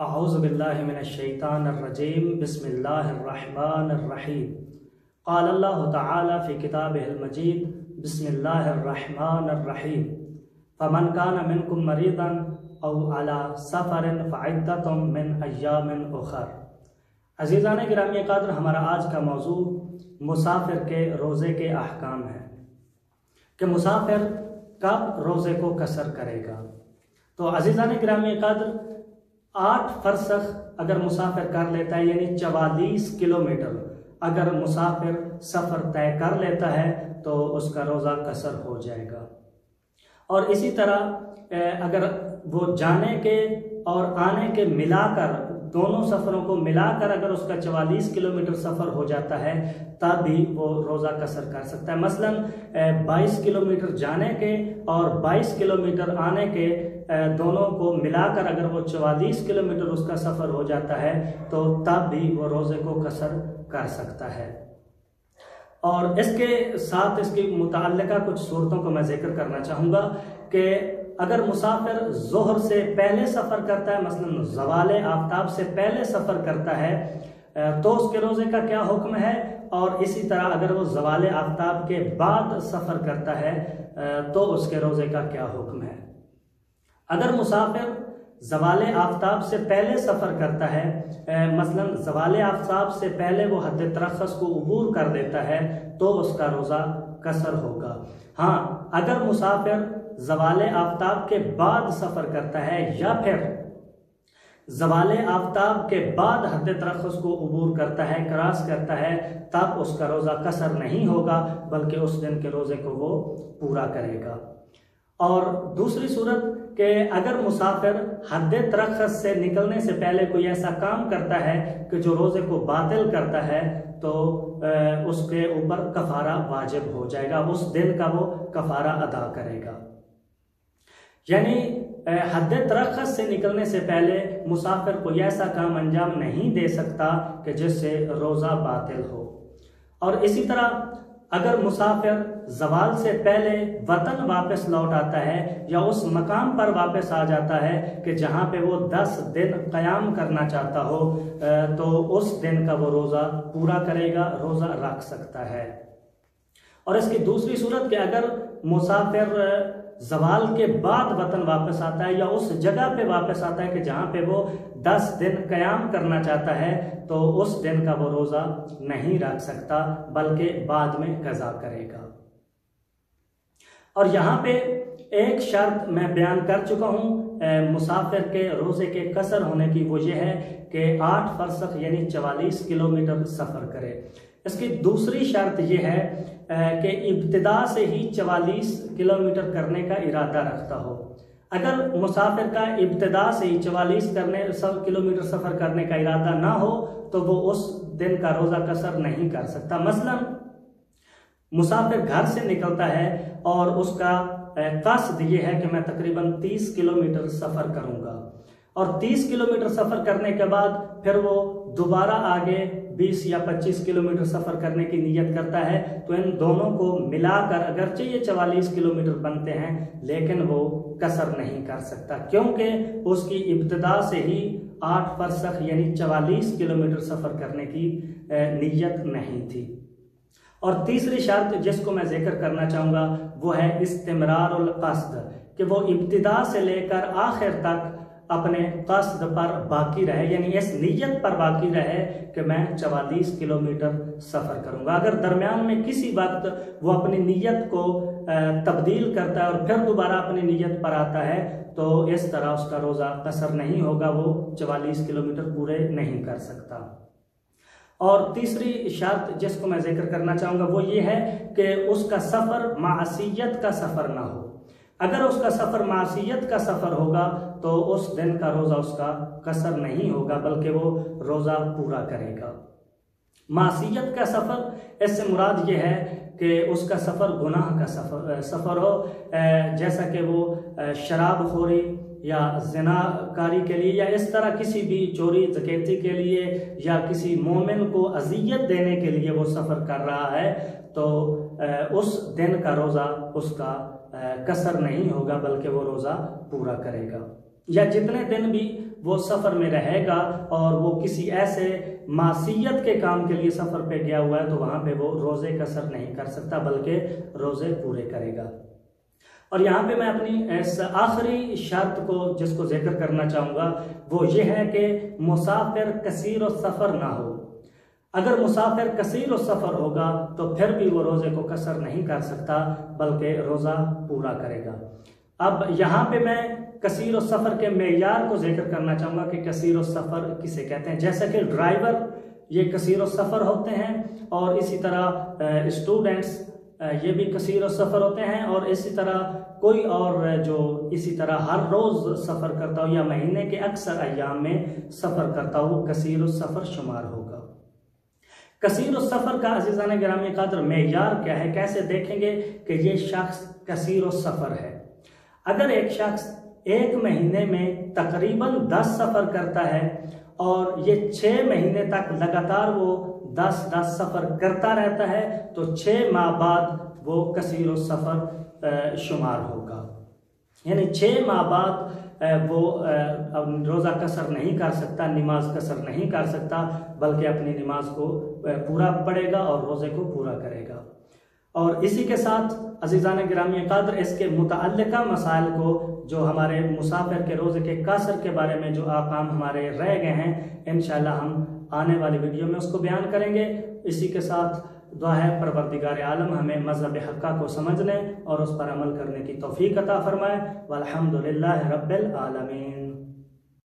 اعوذ باللہ من الشیطان الرجیم بسم اللہ الرحمن الرحیم قال اللہ تعالی فی کتابہ المجید بسم اللہ الرحمن الرحیم فمن کان منکم مریضا او علی سفر فعدۃ من ایام اخر۔ عزیزان گرامی قدر، ہمارا آج کا موضوع مسافر کے روزے کے احکام ہے کہ مسافر کب روزے کو قصر کرے گا۔ تو عزیزان گرامی قدر، 8 فرسخ اگر مسافر کر لیتا ہے یعنی 44 کلومیٹر اگر مسافر سفر طے کر لیتا ہے تو اس کا روزہ قصر ہو جائے گا۔ اور اسی طرح اگر وہ جانے کے اور آنے کے ملا کر دونوں سفروں کو ملا کر اگر اس کا 44 کلومیٹر سفر ہو جاتا ہے تب بھی وہ روزہ قصر کر سکتا ہے۔ مثلا 22 کلومیٹر جانے کے اور 22 کلومیٹر آنے کے دونوں کو ملا کر اگر وہ 44 کلومیٹر اس کا سفر ہو جاتا ہے تو تب بھی وہ روزے کو قصر کر سکتا ہے۔ اور اس کے ساتھ اس کی متعلقہ کچھ صورتوں کو میں ذکر کرنا چاہوں گا کہ اگر مسافر ظہر سے پہلے سفر کرتا ہے، مثلا زوال آفتاب سے پہلے سفر کرتا ہے تو اس کے روزے کا کیا حکم ہے، اور اسی طرح اگر وہ زوال آفتاب کے بعد سفر کرتا ہے تو اس کے روزے کا کیا حکم ہے۔ اگر مسافر زوال آفتاب سے پہلے سفر کرتا ہے، مثلا زوال آفتاب سے پہلے وہ حد ترخص کو عبور کر دیتا ہے تو اس کا روزہ قصر ہوگا۔ ہاں، اگر مسافر زوال آفتاب کے بعد سفر کرتا ہے یا پھر زوال آفتاب کے بعد حد ترخص کو عبور کرتا ہے، کراس کرتا ہے، تب اس کا روزہ قصر نہیں ہوگا بلکہ اس دن کے روزے کو وہ پورا کرے گا۔ اور دوسری صورت کہ اگر مسافر حد ترخص سے نکلنے سے پہلے کوئی ایسا کام کرتا ہے کہ جو روزے کو باطل کرتا ہے تو اس کے اوپر کفارہ واجب ہو جائے گا، اس دن کا وہ کفارہ ادا کرے گا۔ یعنی حد ترخص سے نکلنے سے پہلے مسافر کوئی ایسا کام انجام نہیں دے سکتا کہ جس سے روزہ باطل ہو۔ اور اسی طرح اگر مسافر زوال سے پہلے وطن واپس لوٹ آتا ہے یا اس مقام پر واپس آ جاتا ہے کہ جہاں پہ وہ 10 دن قیام کرنا چاہتا ہو تو اس دن کا وہ روزہ پورا کرے گا، روزہ رکھ سکتا ہے۔ اور اس کی دوسری صورت کہ اگر مسافر زوال کے بعد وطن واپس آتا ہے یا اس جگہ پہ واپس آتا ہے کہ جہاں پہ وہ 10 دن قیام کرنا چاہتا ہے تو اس دن کا وہ روزہ نہیں رکھ سکتا بلکہ بعد میں قضا کرے گا۔ اور یہاں پہ ایک شرط میں بیان کر چکا ہوں مسافر کے روزے کے قصر ہونے کی، وہ یہ ہے کہ 8 فرسخ یعنی 44 کلومیٹر سفر کرے۔ اس کی دوسری شرط یہ ہے کہ ابتدا سے ہی 44 کلومیٹر کرنے کا ارادہ رکھتا ہو۔ اگر مسافر کا ابتدا سے ہی 44 کلومیٹر سفر کرنے کا ارادہ نہ ہو تو وہ اس دن کا روزہ قصر نہیں کر سکتا۔ مثلا مسافر گھر سے نکلتا ہے اور اس کا قصد یہ ہے کہ میں تقریباً 30 کلومیٹر سفر کروں گا، اور 30 کلومیٹر سفر کرنے کے بعد پھر وہ دوبارہ آگے 20 یا 25 کلومیٹر سفر کرنے کی نیت کرتا ہے تو ان دونوں کو ملا کر اگرچہ یہ 44 کلومیٹر بنتے ہیں لیکن وہ قصر نہیں کر سکتا، کیونکہ اس کی ابتدا سے ہی 8 فرسخ یعنی 44 کلومیٹر سفر کرنے کی نیت نہیں تھی۔ اور تیسری شرط جس کو میں ذکر کرنا چاہوں گا وہ ہے استمرار القصد، کہ وہ ابتدا سے لے کر آخر تک اپنے قصد پر باقی رہے، یعنی اس نیت پر باقی رہے کہ میں 44 کلومیٹر سفر کروں گا۔ اگر درمیان میں کسی وقت وہ اپنی نیت کو تبدیل کرتا ہے اور پھر دوبارہ اپنی نیت پر آتا ہے تو اس طرح اس کا روزہ قصر نہیں ہوگا، وہ 44 کلومیٹر پورے نہیں کر سکتا۔ اور تیسری شرط جس کو میں ذکر کرنا چاہوں گا وہ یہ ہے کہ اس کا سفر معصیت کا سفر نہ ہو۔ اگر اس کا سفر معصیت کا سفر ہوگا تو اس دن کا روزہ اس کا قصر نہیں ہوگا بلکہ وہ روزہ پورا کرے گا۔ معصیت کا سفر، اس سے مراد یہ ہے کہ اس کا سفر گناہ کا سفر ہو، جیسا کہ وہ شراب خوری یا زنا کاری کے لیے یا اس طرح کسی بھی چوری ڈکیتی کے لیے یا کسی مومن کو اذیت دینے کے لیے وہ سفر کر رہا ہے تو اس دن کا روزہ اس کا قصر نہیں ہوگا بلکہ وہ روزہ پورا کرے گا۔ یا جتنے دن بھی وہ سفر میں رہے گا اور وہ کسی ایسے معصیت کے کام کے لیے سفر پہ گیا ہوا ہے تو وہاں پہ وہ روزے قصر نہیں کر سکتا بلکہ روزے پورے کرے گا۔ اور یہاں پہ میں اپنی اس آخری شرط کو جس کو ذکر کرنا چاہوں گا وہ یہ ہے کہ مسافر کثیر السفر نہ ہو۔ اگر مسافر کثیر السفر ہوگا تو پھر بھی وہ روزے کو قصر نہیں کر سکتا بلکہ روزہ پورا کرے گا۔ اب یہاں پہ میں کثیر السفر کے معیار کو ذکر کرنا چاہوں گا کہ کثیر السفر کسے کہتے ہیں۔ جیسا کہ ڈرائیور یہ کثیر السفر ہوتے ہیں، اور اسی طرح اسٹوڈنٹس یہ بھی کثیر السفر ہوتے ہیں، اور اسی طرح کوئی اور جو اسی طرح ہر روز سفر کرتا ہو یا مہینے کے اکثر ایام میں سفر کرتا ہو کثیر السفر شمار ہوگا۔ کثیر السفر کا عزیزان گرامی قدر معیار کیا ہے، کیسے دیکھیں گے کہ یہ شخص کثیر السفر ہے؟ اگر ایک شخص ایک مہینے میں تقریباً 10 سفر کرتا ہے اور یہ 6 مہینے تک لگاتار وہ 10 سفر کرتا رہتا ہے تو 6 ماہ بعد وہ کثیر السفر شمار ہوگا، یعنی 6 ماہ بعد وہ روزہ قصر نہیں کر سکتا، نماز قصر نہیں کر سکتا بلکہ اپنی نماز کو پورا پڑھے گا اور روزے کو پورا کرے گا۔ اور اسی کے ساتھ عزیزان گرامی قدر اس کے متعلقہ مسائل کو جو ہمارے مسافر کے روزے کے قصر کے بارے میں جو احکام ہمارے رہ گئے ہیں انشاءاللہ ہم آنے والی ویڈیو میں اس کو بیان کریں گے۔ اسی کے ساتھ دعا ہے پروردگار عالم ہمیں مذہب حقہ کو سمجھنے اور اس پر عمل کرنے کی توفیق عطا فرمائے۔ والحمدللہ رب العالمین۔